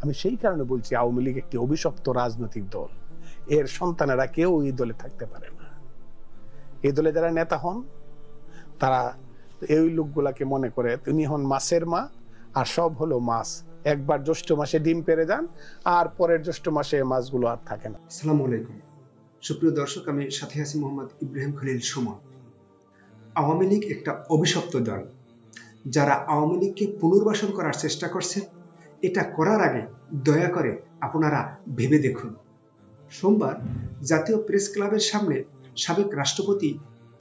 আমি সেই কারণে বলছি আওয়ামী লীগ একটি অভিশপ্ত রাজনৈতিক দল। এর সন্তানেরা কেউ এই দলে থাকতে পারে না। এই দলে যারা নেতা হন তারা এই লোকগুলাকে মনে করে তিনি হন মাছের মা, আর সব হলো মাছ। একবার জ্যৈষ্ঠ মাসে ডিম পেড়ে যান, আর পরের জ্যৈষ্ঠ মাসে মাছগুলো আর থাকে না। আসসালামু আলাইকুম সুপ্রিয় দর্শক, আমি সাথে আছি মোহাম্মদ ইব্রাহিম খলিল সুমন। আওয়ামী লীগ একটা অভিশপ্ত দল। যারা আওয়ামী লীগকে পুনর্বাসন করার চেষ্টা করছেন, এটা করার আগে দয়া করে আপনারা ভেবে দেখুন। সোমবার জাতীয় প্রেস ক্লাবের সামনে সাবেক রাষ্ট্রপতি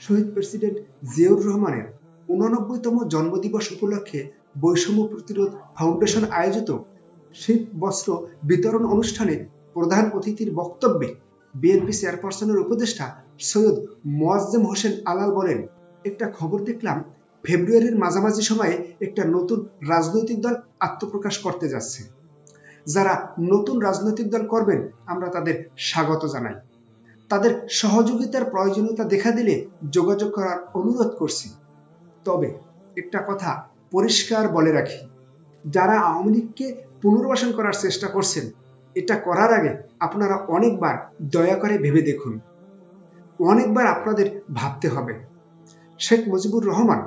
শহীদ প্রেসিডেন্ট জিয়াউর রহমানের 89তম জন্মদিবস উপলক্ষে বৈষম্য প্রতিরোধ ফাউন্ডেশন আয়োজিত শীত বস্ত্র বিতরণ অনুষ্ঠানে প্রধান অতিথির বক্তব্যে বিএনপি চেয়ারপারসনের উপদেষ্টা সৈয়দ মোয়াজ্জেম হোসেন আলাল বলেন, একটা খবর দেখলাম ফেব্রুয়ারির মাঝামাঝি সময়ে একটা নতুন রাজনৈতিক দল আত্মপ্রকাশ করতে যাচ্ছে। যারা নতুন রাজনৈতিক দল করবেন আমরা তাদের স্বাগত জানাই। তাদের সহযোগিতার প্রয়োজনীয়তা দেখা দিলে যোগাযোগ করার অনুরোধ করছি। তবে একটা কথা পরিষ্কার বলে রাখি, যারা আওয়ামী লীগকে পুনর্বাসন করার চেষ্টা করছেন, এটা করার আগে আপনারা অনেকবার দয়া করে ভেবে দেখুন। অনেকবার আপনাদের ভাবতে হবে। শেখ মুজিবুর রহমান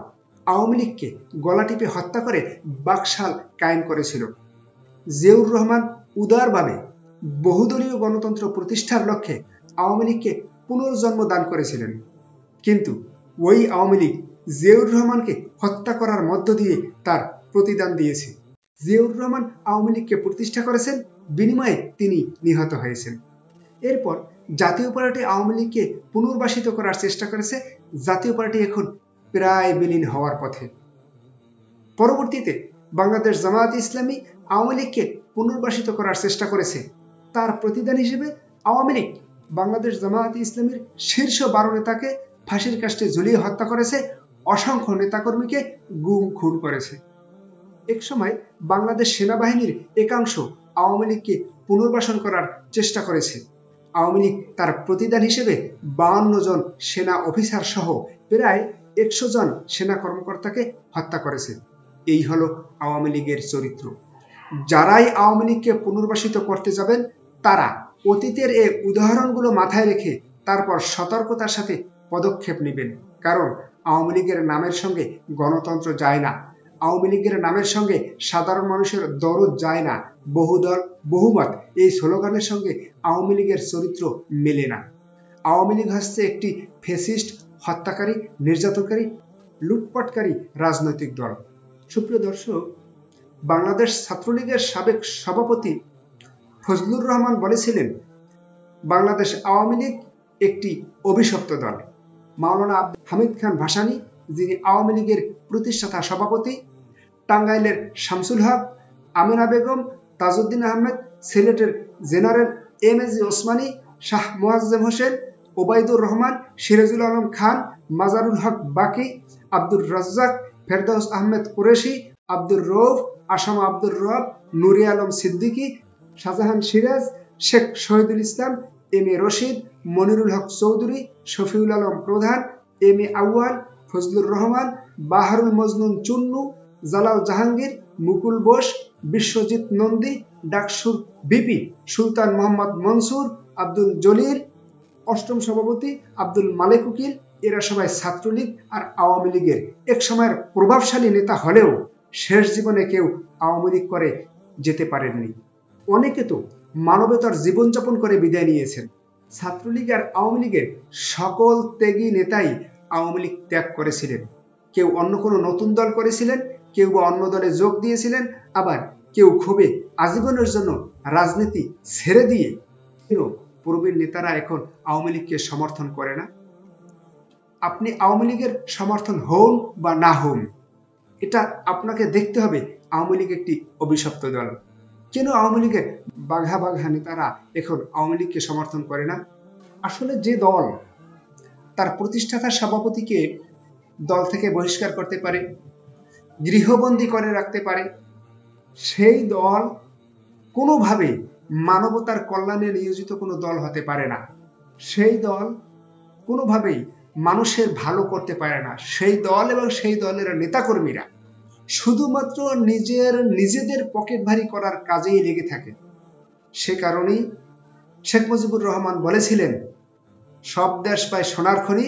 আওয়ামী লীগকে গলা টিপে হত্যা করে বাকশাল কায়েম করেছিল। জিয়াউর রহমান উদারভাবে বহুদলীয় গণতন্ত্র প্রতিষ্ঠার লক্ষ্যে আওয়ামী লীগকে পুনর্জন্ম দান করেছিলেন। কিন্তু ওই আওয়ামী লীগ জিয়াউর রহমানকে হত্যা করার মধ্য দিয়ে তার প্রতিদান দিয়েছে। জিয়াউর রহমান আওয়ামী লীগকে প্রতিষ্ঠা করেছেন, বিনিময়ে তিনি নিহত হয়েছেন। এরপর জাতীয় পার্টি আওয়ামী লীগকে পুনর্বাসিত করার চেষ্টা করেছে। জাতীয় পার্টি এখন প্রায় বিলীন হওয়ার পথে। পরবর্তীতে বাংলাদেশ জামায়াতে ইসলামী আওয়ামী লীগকে পুনর্বাসিত করার চেষ্টা করেছে। তার প্রতিদান হিসেবে আওয়ামী লীগ বাংলাদেশ জামায়াতে ইসলামীর শীর্ষ 12 নেতাকে ফাঁসির কাস্টে ঝুলিয়ে হত্যা করেছে, অসংখ্য নেতাকর্মীকে গুম খুন করেছে। এক সময় বাংলাদেশ সেনাবাহিনীর একাংশ আওয়ামী লীগকে পুনর্বাসন করার চেষ্টা করেছে। আওয়ামী লীগ তার প্রতিদান হিসেবে 52 জন সেনা অফিসার সহ প্রায় 100 জন সেনা কর্মকর্তাকে হত্যা করেছে। এই হলো আওয়ামী লীগের চরিত্র। যারাই আওয়ামী লীগকে পুনর্বাসিত করতে যাবেন, তারা অতীতের এই উদাহরণগুলো মাথায় রেখে তারপর সতর্কতার সাথে পদক্ষেপ নেবেন। কারণ আওয়ামী লীগের নামের সঙ্গে গণতন্ত্র যায় না। আওয়ামী লীগের নামের সঙ্গে সাধারণ মানুষের দরদ যায় না। বহুদল বহুমত এই স্লোগানের সঙ্গে আওয়ামী লীগের চরিত্র মেলে না। আওয়ামী লীগ হচ্ছে একটি ফ্যাসিস্ট, হত্যাকারী, নির্যাতনকারী, লুটপাটকারী রাজনৈতিক দল। সুপ্রিয় দর্শক, বাংলাদেশ ছাত্রলীগের সাবেক সভাপতি ফজলুর রহমান বলেছিলেন, বাংলাদেশ আওয়ামী লীগ একটি অভিশপ্ত দল। মাওলানা হামিদ খান ভাসানী, যিনি আওয়ামী লীগের প্রতিষ্ঠাতা সভাপতি, টাঙ্গাইলের শামসুল হক, আমিনা বেগম, তাজউদ্দিন আহমেদ, সিলেটের জেনারেল এম.এ.জি. ওসমানী, শাহ মোয়াজ্জেম হোসেন, ওবায়দুর রহমান, সিরাজুল আলম খান, মাজারুল হক বাকি, আব্দুর রাজ্জাক, ফেরদৌস আহমেদ কুরেশি, আব্দুর রৌফ, আসামা আব্দুর রব, নুরে আলম সিদ্দিকী, শাহজাহান সিরাজ, শেখ শহীদুল ইসলাম, এম.এ. রশিদ, মনিরুল হক চৌধুরী, শফিউল আলম প্রধান, এম.এ. আউয়াল, ফজলুর রহমান, বাহারুল মজনুন চুন্নু, জালাল জাহাঙ্গীর, মুকুল বোস, বিশ্বজিৎ নন্দী, ডাকসুর বিপি সুলতান মোহাম্মদ মনসুর, আব্দুল জলিল, অষ্টম সভাপতি আব্দুল মালেক উকিল, এরা সবাই ছাত্রলীগ আর আওয়ামী লীগের এক সময়ের প্রভাবশালী নেতা হলেও শেষ জীবনে কেউ আওয়ামী লীগ করে যেতে পারেননি। অনেকে তো মানবতার জীবনযাপন করে বিদায় নিয়েছেন। ছাত্রলীগ আর আওয়ামী লীগের সকল ত্যাগী নেতাই আওয়ামী লীগ ত্যাগ করেছিলেন। কেউ অন্য কোনো নতুন দল করেছিলেন, কেউ বা অন্য দলে যোগ দিয়েছিলেন, আবার কেউ ক্ষোভে আজীবনের জন্য রাজনীতি ছেড়ে দিয়ে পূর্বের নেতারা এখন আওয়ামী লীগকে সমর্থন করে না। আপনি আওয়ামী লীগের সমর্থন হন বা না হন, এটা আপনাকে দেখতে হবে আওয়ামী লীগ একটি অভিশপ্ত দল। কেন আওয়ামী লীগের বাঘা বাঘা নেতারা এখন আওয়ামী লীগকে সমর্থন করে না? আসলে যে দল তার প্রতিষ্ঠাতা সভাপতিকে দল থেকে বহিষ্কার করতে পারে, গৃহবন্দী করে রাখতে পারে, সেই দল কোনোভাবে মানবতার কল্যাণে নিয়োজিত কোনো দল হতে পারে না। সেই দল কোনোভাবেই মানুষের ভালো করতে পারে না। সেই দল এবং সেই দলের নেতাকর্মীরা শুধুমাত্র নিজেদের পকেট ভারী করার কাজেই লেগে থাকে। সে কারণেই শেখ মুজিবুর রহমান বলেছিলেন, সব দেশ পায় সোনার খনি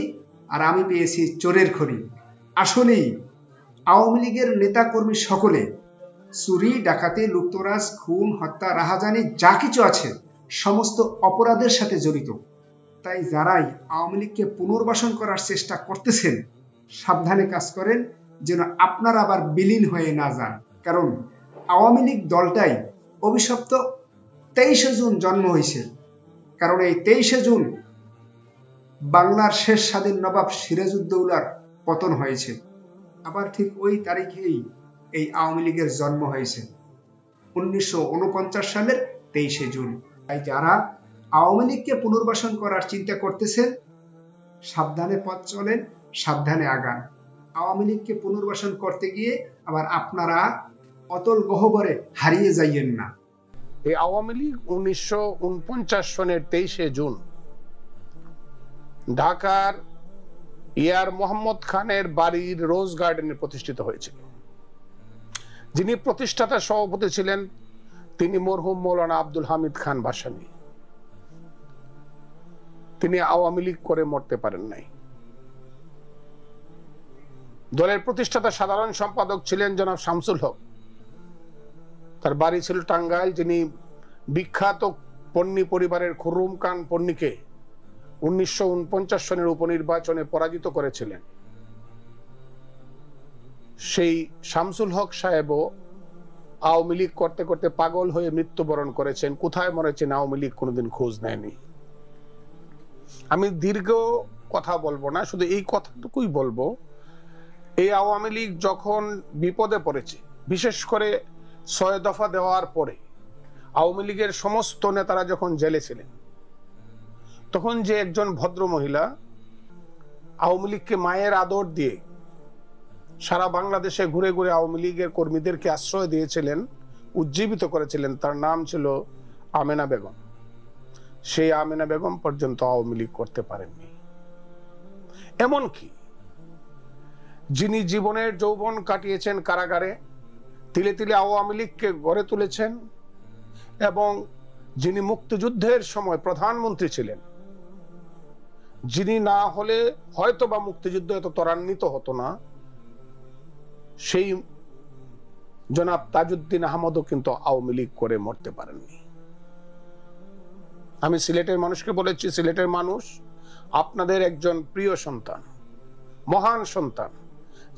আর আমি পেয়েছি চোরের খনি। আসলেই আওয়ামী লীগের নেতাকর্মী সকলে চুরি, ডাকাতি, লুটতরাজ, খুন, হত্যা, রাহাজানি যা কিছু আছে সমস্ত অপরাধের সাথে জড়িত। তাই যারাই আওয়ামী লীগকে পুনর্বাসন করার চেষ্টা করতেছেন, সাবধানে কাজ করেন যেন আপনারা আবার বিলীন হয়ে না যান। কারণ আওয়ামী লীগ দলটাই অভিশপ্ত 23শে জুন জন্ম হয়েছে। কারণ এই 23শে জুন বাংলার শেষ স্বাধীন নবাব সিরাজউদ্দৌলার পতন হয়েছে। আবার ঠিক ওই তারিখেই এই আওয়ামী লীগের জন্ম হয়েছে, 1949 সালের 23শে জুন। তাই যারা আওয়ামী লীগকে পুনর্বাসন করার চিন্তা করতেছেন, সাবধানে পথ চলেন, সাবধানে আগান। আওয়ামী লীগকে পুনর্বাসন করতে গিয়ে আবার আপনারা অতল গহ্বরে হারিয়ে যাইয়েন না। এই আওয়ামী লীগ 1949 সনের 23শে জুন ঢাকার ইয়ার মোহাম্মদ খানের বাড়ির রোজ গার্ডেনে প্রতিষ্ঠিত হয়েছিল। যিনি প্রতিষ্ঠাতা সভাপতি ছিলেন তিনি মরহুম মৌলানা আব্দুল হামিদ খান ভাসানী। তিনি আওয়ামী লীগ করে মরতে পারেন নাই। দলের প্রতিষ্ঠাতা সাধারণ সম্পাদক ছিলেন জনাব শামসুল হক। তার বাড়ি ছিল টাঙ্গাইল। যিনি বিখ্যাত পন্নী পরিবারের খুররুম খান পন্নীকে 1949 সনের উপনির্বাচনে পরাজিত করেছিলেন। সেই শামসুল হক সাহেবও আওয়ামী লীগ করতে করতে পাগল হয়ে মৃত্যুবরণ করেছেন। কোথায় মরেছেন আওয়ামী লীগ কোনোদিন খোঁজ নেয়নি। আমি দীর্ঘ কথা বলবো না, শুধু এই কথাটুকুই বলবো, এই আওয়ামী লীগ যখন বিপদে পড়েছে, বিশেষ করে 6 দফা দেওয়ার পরে আওয়ামী লীগের সমস্ত নেতারা যখন জেলে ছিলেন, তখন যে একজন ভদ্র মহিলা আওয়ামী লীগকে মায়ের আদর দিয়ে সারা বাংলাদেশে ঘুরে ঘুরে আওয়ামী লীগের কর্মীদেরকে আশ্রয় দিয়েছিলেন, উজ্জীবিত করেছিলেন, তার নাম ছিল আমেনা বেগম। সেই আমেনা বেগম পর্যন্ত আওয়ামী লীগ করতে পারেননি। এমনকি যিনি জীবনের যৌবন কাটিয়েছেন কারাগারে, তিলে তিলে আওয়ামী লীগকে গড়ে তুলেছেন এবং যিনি মুক্তিযুদ্ধের সময় প্রধানমন্ত্রী ছিলেন, যিনি না হলে হয়তো বা মুক্তিযুদ্ধ এত ত্বরান্বিত হতো না, সেই জনাব তাজউদ্দিন আহমদও কিন্তু আওয়ামী লীগ করে মরতে পারেননি। আমি সিলেটের মানুষকে বলেছি, সিলেটের মানুষ আপনাদের একজন প্রিয় সন্তান, মহান সন্তান,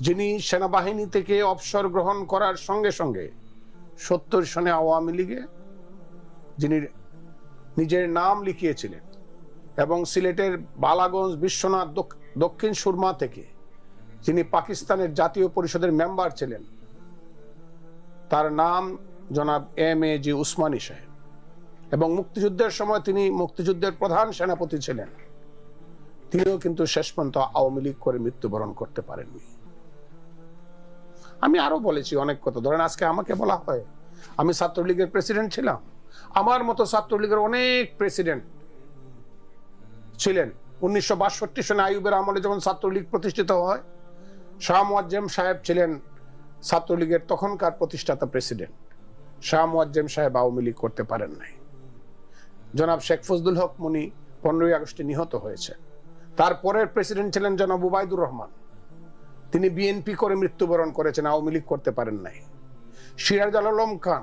যিনি সেনাবাহিনী থেকে অবসর গ্রহণ করার সঙ্গে সঙ্গে 70 সনে আওয়ামী লীগে যিনি নিজের নাম লিখিয়েছিলেন এবং সিলেটের বালাগঞ্জ, বিশ্বনাথ, দক্ষিণ সুরমা থেকে যিনি পাকিস্তানের জাতীয় পরিষদের মেম্বার ছিলেন, তার নাম জনাব M.A.G. উসমানী সাহেব। এবং মুক্তিযুদ্ধের সময় তিনি মুক্তিযুদ্ধের প্রধান সেনাপতি ছিলেন। তিনিও কিন্তু শেষ পর্যন্ত আওয়ামী লীগ করে মৃত্যুবরণ করতে পারেননি। আমি আরো বলেছি অনেক কথা। ধরেন আজকে আমাকে বলা হয় আমি ছাত্রলীগের প্রেসিডেন্ট ছিলাম। আমার মতো ছাত্রলীগের অনেক প্রেসিডেন্ট ছিলেন। 1962 সনে আইয়ুবের আমলে যখন ছাত্রলীগ প্রতিষ্ঠিত হয়, শাহ মুয়াজ্জেম সাহেব ছিলেন ছাত্রলীগের তখনকার প্রতিষ্ঠাতা প্রেসিডেন্ট। শাহ মুয়াজ্জেম সাহেব আওয়ামী লীগ করতে পারেন নাই। জনাব শেখ ফজলুল হক মনি 15ই আগস্টে নিহত হয়েছে। তারপরের প্রেসিডেন্ট ছিলেন জনাব উবাইদুর রহমান, তিনি বিএনপি করে মৃত্যুবরণ করেছেন, আওয়ামী লীগ করতে পারেন নাই। সিরাজ আলম খান,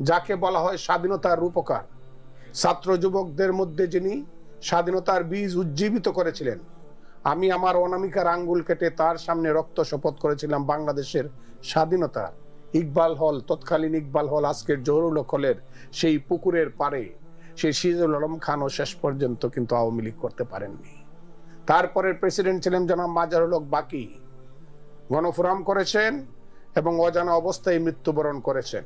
যাকে বলা হয় স্বাধীনতার রূপকার, ছাত্র যুবকদের মধ্যে যিনি স্বাধীনতার বীজ উজ্জীবিত করেছিলেন, আমি আমার অনামিকার আঙ্গুল কেটে তার সামনে রক্ত শপথ করেছিলাম বাংলাদেশের স্বাধীনতার। ইকবাল হল, তৎকালীন ইকবাল হল, আজকের জহুরুল হলের সেই পুকুরের পারে সেই সিরাজুল আলম খানও শেষ পর্যন্ত কিন্তু আওয়ামী লীগ করতে পারেননি। তারপরের প্রেসিডেন্ট ছিলেন জনাব মাজারুল হক বাকি, গণফোরাম করেছেন এবং অজানা অবস্থায় মৃত্যুবরণ করেছেন।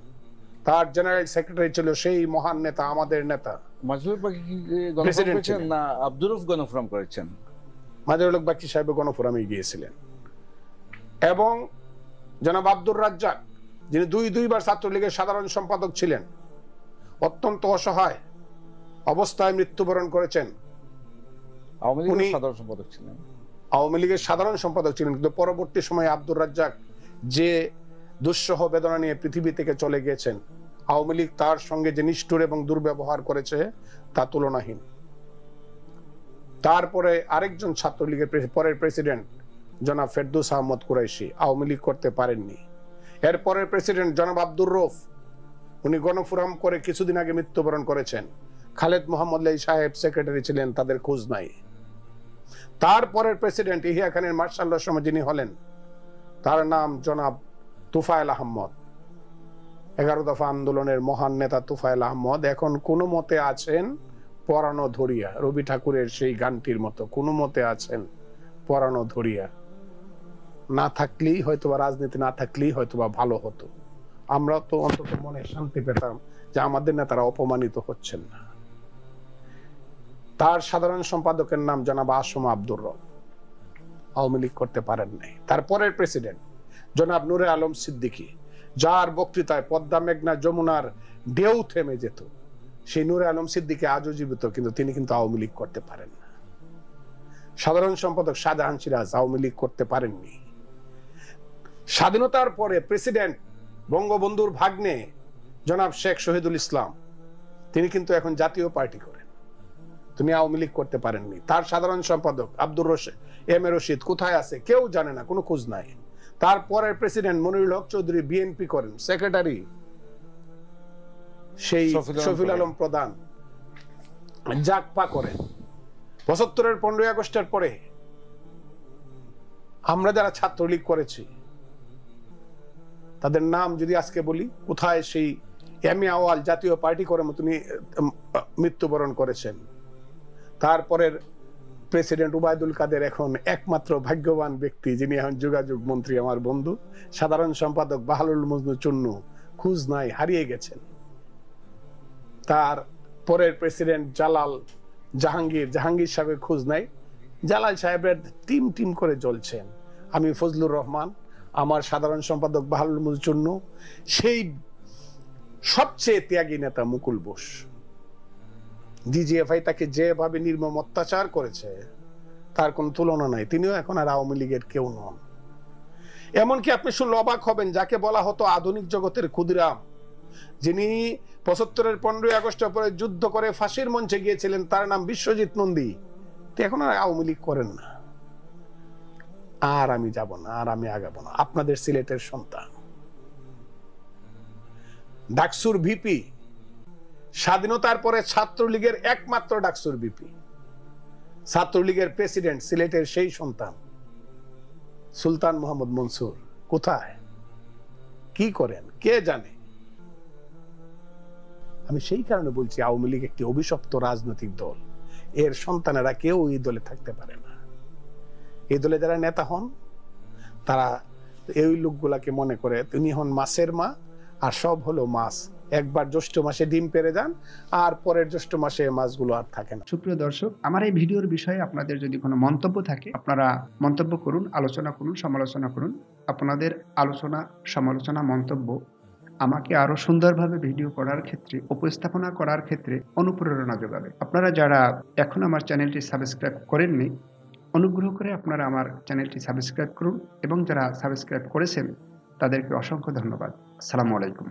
তার জেনারেল সেক্রেটারি ছিল সেই মহান নেতা, আমাদের নেতা মাজারুল হক বাকি গণফোরাম করেছেন না আব্দুর রউফ গণফোরাম করেছেন? মাজারুল হক বাকি সাহেব গণফোরামে গিয়েছিলেন। এবং জনাব আব্দুর রাজ্জাক, যিনি দুইবার ছাত্রলীগের সাধারণ সম্পাদক ছিলেন, অত্যন্ত অসহায় অবস্থায় মৃত্যুবরণ করেছেন। আওয়ামী লীগের সাধারণ সম্পাদক ছিলেন। আওয়ামী লীগের সাধারণ সম্পাদক ছিলেন, কিন্তু পরবর্তী সময়ে আব্দুর রাজ্জাক যে দুঃসহ বেদনা নিয়ে পৃথিবী থেকে চলে গিয়েছেন। আওয়ামী লীগ তার সঙ্গে যে নিষ্ঠুর এবং দুর্ব্যবহার করেছে তা তুলনাহীন। তারপরে আরেকজন ছাত্রলীগের পরের প্রেসিডেন্ট জনাব ফেরদৌস আহমদ কুরাইশি আওয়ামী লীগ করতে পারেননি। এরপরের প্রেসিডেন্ট জনাব আব্দুর রউফ, উনি গণফোরাম করে কিছুদিন আগে মৃত্যুবরণ করেছেন। খালেদ মোহাম্মদ লাই সাহেব সেক্রেটারি ছিলেন, তাদের খোঁজ নাই। তারপরের প্রেসিডেন্ট ইহিয়া খানের মার্শাল্লার সময় যিনি হলেন, তার নাম জনাব তুফায়েল আহমদ। 11 দফা আন্দোলনের মহান নেতা তুফায়েল আহমদ এখন কোনো মতে আছেন পরানো ধরিয়া, রবি ঠাকুরের সেই গানটির মতো কোনো মতে আছেন পরানো ধরিয়া। না থাকলেই হয়তোবা রাজনীতি না থাকলেই হয়তোবা ভালো হতো, আমরা তো অন্তত মনে শান্তি পেতাম যে আমাদের নেতারা অপমানিত হচ্ছেন না। তার সাধারণ সম্পাদকের নাম জনাব আসম আব্দুর রব, আওয়ামী লীগ করতে পারেন নাই। তারপরের প্রেসিডেন্ট জনাব নূরে আলম সিদ্দিকী, যার বক্তৃতায় পদ্মা মেঘনা যমুনার ঢেউ থেমে যেত, সেই নূরে আলম সিদ্দিকী আজও জীবিত, কিন্তু তিনি কিন্তু আওয়ামী লীগ করতে পারেন না। সাধারণ সম্পাদক শাহজাহান সিরাজ আওয়ামী লীগ করতে পারেননি। স্বাধীনতার পরে প্রেসিডেন্ট বঙ্গবন্ধুর ভাগ্নে জনাব শেখ শহীদুল ইসলাম, তিনি কিন্তু এখন জাতীয় পার্টি করেন, তিনি আওয়ামী লীগ করতে পারেননি। তার সাধারণ সম্পাদক আব্দুর এম এ রশিদ কোথায় আছে কেউ জানে না, কোনো খোঁজ নাই। তারপরের প্রেসিডেন্ট মনিরুল হক চৌধুরী বিএনপি করেন, সেক্রেটারি সেই শফিউল আলম প্রধান জাকপা করেন। ৭৫-এর 15ই আগস্টের পরে আমরা যারা ছাত্রলীগ করেছি তাদের নাম যদি আজকে বলি, কোথায় সেই এম এ আওয়াল জাতীয় পার্টি করে তিনি মৃত্যুবরণ করেছেন। তারপরের প্রেসিডেন্ট উবায়দুল কাদের এখন একমাত্র ভাগ্যবান ব্যক্তি যিনি এখন যোগাযোগ মন্ত্রী, আমার বন্ধু। সাধারণ সম্পাদক বাহালুল মজনু চুন্নু খোঁজ নাই, হারিয়ে গেছেন। তার পরের প্রেসিডেন্ট জাহাঙ্গীর সাহেবের খোঁজ নাই। জালাল সাহেবের টিম করে জ্বলছেন। আমি ফজলুর রহমান, আমার সাধারণ সম্পাদক বাহালুল মজনু চুন্নু, সেই সবচেয়ে ত্যাগী নেতা মুকুল বোস। ডিজিএফআই তাকে যেভাবে নির্মম অত্যাচার করেছে তার কোন তুলনা নাই। তিনিও এখন আর আওয়ামী লীগের কেউ নন। এমনকি আপনি শুনলে অবাক হবেন, যাকে বলা হতো আধুনিক জগতের ক্ষুদিরাম, যিনি ৭৫-এর 15ই আগস্টের পরে যুদ্ধ করে ফাঁসির মঞ্চে গিয়েছিলেন, তার নাম বিশ্বজিৎ নন্দী, এখন আর আওয়ামী লীগ করেন না। আর আমি যাব না, আর আমি আগাবো না। আপনাদের সিলেটের সন্তান ডাকসুর ভিপি, স্বাধীনতার পরে ছাত্রলীগের একমাত্র ডাকসুর ভিপি, ছাত্রলীগের প্রেসিডেন্ট সিলেটের সেই সন্তান সুলতান মোহাম্মদ মনসুর কোথায়, কি করেন কে জানে। আমি সেই কারণে বলছি আওয়ামী লীগ একটি অভিশপ্ত রাজনৈতিক দল, এর সন্তানেরা কেউ এই দলে থাকতে পারে না। এই দলে যারা নেতা হন তারা এই লোকগুলাকে মনে করে তিনি হন মাছের মা, আর সব হলো মাছ। একবার জ্যৈষ্ঠ মাসে ডিম পেড়ে যান, আর পরের জ্যৈষ্ঠ মাসে মাছগুলো আর থাকে না। সুপ্রিয় দর্শক, আমার এই ভিডিওর বিষয়ে আপনাদের যদি কোনো মন্তব্য থাকে, আপনারা মন্তব্য করুন, আলোচনা করুন, সমালোচনা করুন। আপনাদের আলোচনা, সমালোচনা, মন্তব্য আমাকে আরো সুন্দরভাবে ভিডিও করার ক্ষেত্রে, উপস্থাপনা করার ক্ষেত্রে অনুপ্রেরণা যোগাবে। আপনারা যারা এখন আমার চ্যানেলটি সাবস্ক্রাইব করেননি, অনুগ্রহ করে আপনারা আমার চ্যানেলটি সাবস্ক্রাইব করুন, এবং যারা সাবস্ক্রাইব করেছেন তাদেরকে অসংখ্য ধন্যবাদ। আসসালামু আলাইকুম।